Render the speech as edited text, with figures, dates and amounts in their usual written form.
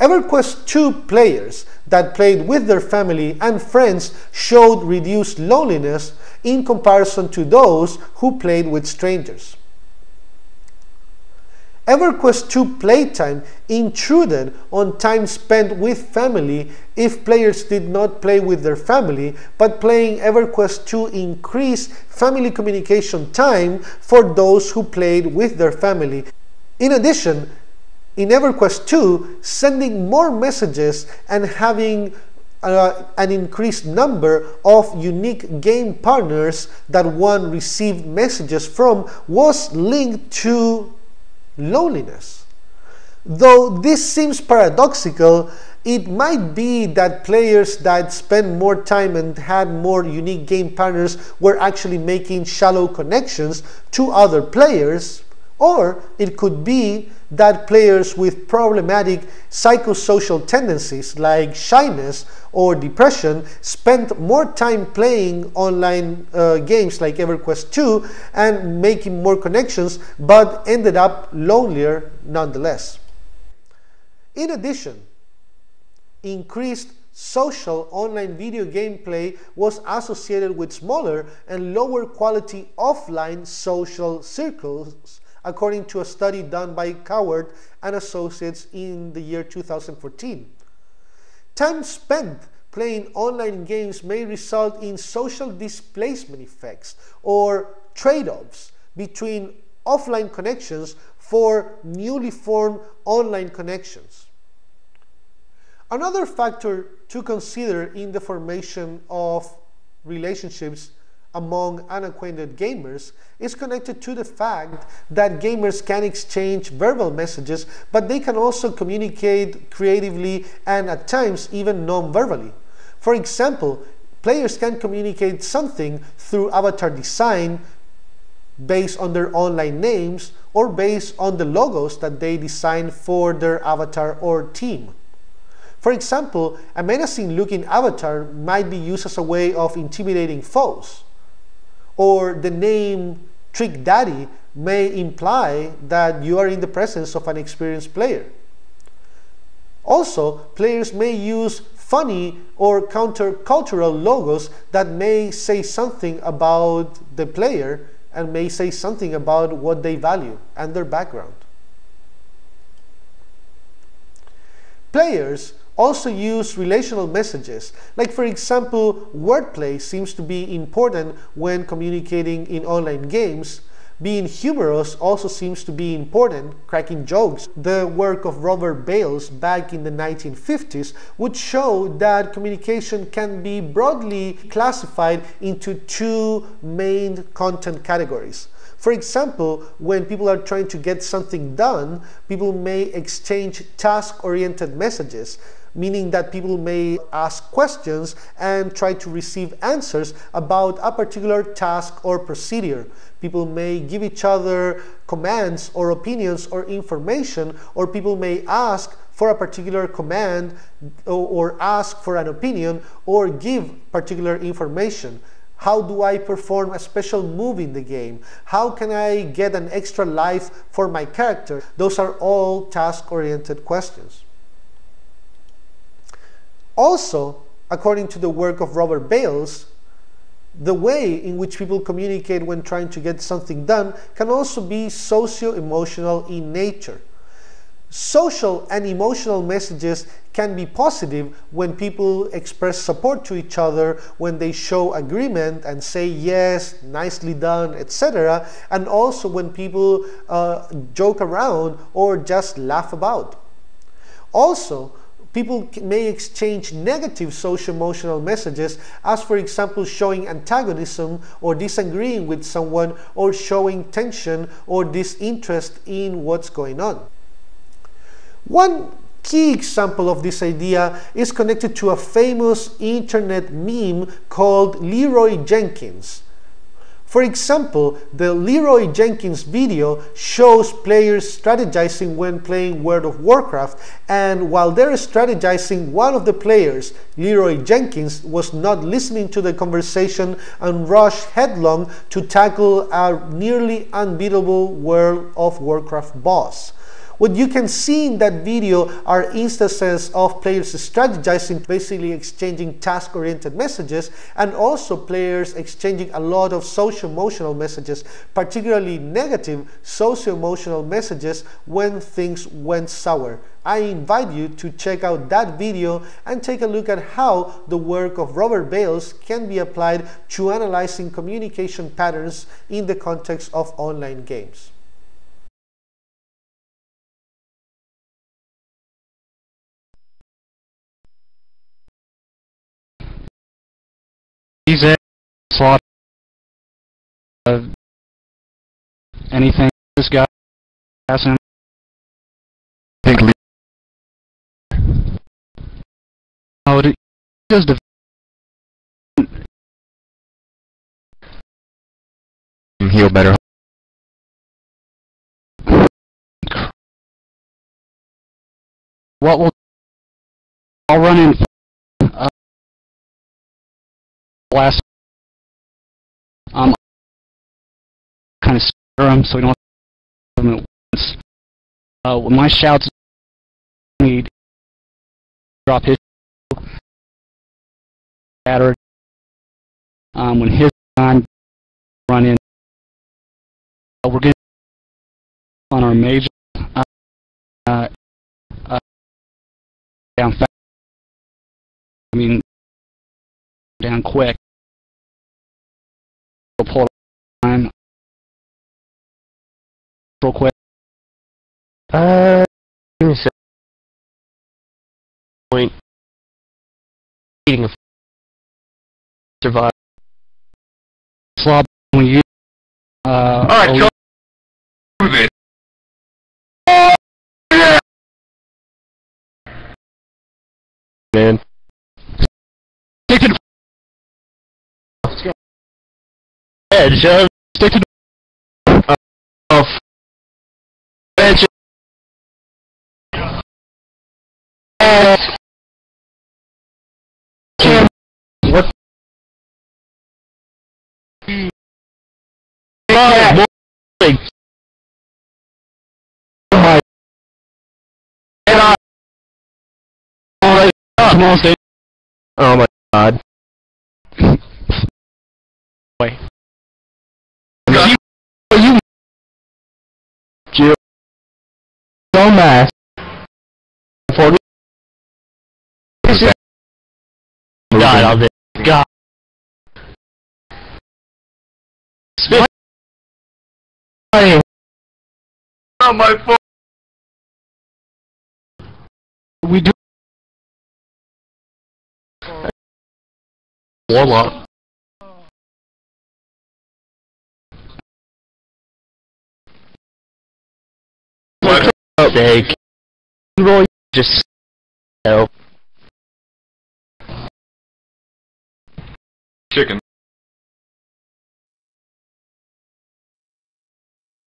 EverQuest 2 players that played with their family and friends showed reduced loneliness in comparison to those who played with strangers. EverQuest 2 playtime intruded on time spent with family if players did not play with their family, but playing EverQuest 2 increased family communication time for those who played with their family. In addition, in EverQuest 2, sending more messages and having an increased number of unique game partners that one received messages from was linked to loneliness. Though this seems paradoxical, it might be that players that spent more time and had more unique game partners were actually making shallow connections to other players, or it could be that players with problematic psychosocial tendencies like shyness or depression spent more time playing online games like EverQuest 2 and making more connections, but ended up lonelier nonetheless. In addition, increased social online video gameplay was associated with smaller and lower quality offline social circles, according to a study done by Coward and Associates in the year 2014. Time spent playing online games may result in social displacement effects or trade-offs between offline connections for newly formed online connections. Another factor to consider in the formation of relationships among unacquainted gamers is connected to the fact that gamers can exchange verbal messages, but they can also communicate creatively and at times even non-verbally. For example, players can communicate something through avatar design based on their online names or based on the logos that they design for their avatar or team. For example, a menacing-looking avatar might be used as a way of intimidating foes, or the name Trick Daddy may imply that you are in the presence of an experienced player. Also, players may use funny or countercultural logos that may say something about the player and may say something about what they value and their background. Players also use relational messages, like for example, wordplay seems to be important when communicating in online games. Being humorous also seems to be important, cracking jokes. The work of Robert Bales back in the 1950s would show that communication can be broadly classified into two main content categories. For example, when people are trying to get something done, people may exchange task-oriented messages, meaning that people may ask questions and try to receive answers about a particular task or procedure. People may give each other commands or opinions or information, or people may ask for a particular command or ask for an opinion or give particular information. How do I perform a special move in the game? How can I get an extra life for my character? Those are all task-oriented questions. Also, according to the work of Robert Bales, the way in which people communicate when trying to get something done can also be socio-emotional in nature. Social and emotional messages can be positive when people express support to each other, when they show agreement and say yes, nicely done, etc. And also when people joke around or just laugh about. Also, people may exchange negative socio-emotional messages, as for example showing antagonism or disagreeing with someone, or showing tension or disinterest in what's going on. One key example of this idea is connected to a famous internet meme called Leeroy Jenkins. For example, the Leeroy Jenkins video shows players strategizing when playing World of Warcraft, and while they're strategizing, one of the players, Leeroy Jenkins, was not listening to the conversation and rushed headlong to tackle a nearly unbeatable World of Warcraft boss. What you can see in that video are instances of players strategizing, basically exchanging task-oriented messages, and also players exchanging a lot of socio-emotional messages, particularly negative socio-emotional messages when things went sour. I invite you to check out that video and take a look at how the work of Robert Bales can be applied to analyzing communication patterns in the context of online games. He's a slot of anything this guy has him. I think it does the heal better. What will I'll run in last kind of stir him so we don't have him at once. When my shouts need drop his battered. When his time run in, we're getting on our major down fast. I mean, down quick. We'll pull time real quick. Give me a second. Point. Eating a survive. Slob when you. Alright, go move it. Man. Stick to the edge, stick to the edge. What? Oh my god. Wait. You Jill. Don't mask. For God, I'll be God. Spit. Not my fault. We do. Warlock. What? They Leeroy just help. Chicken.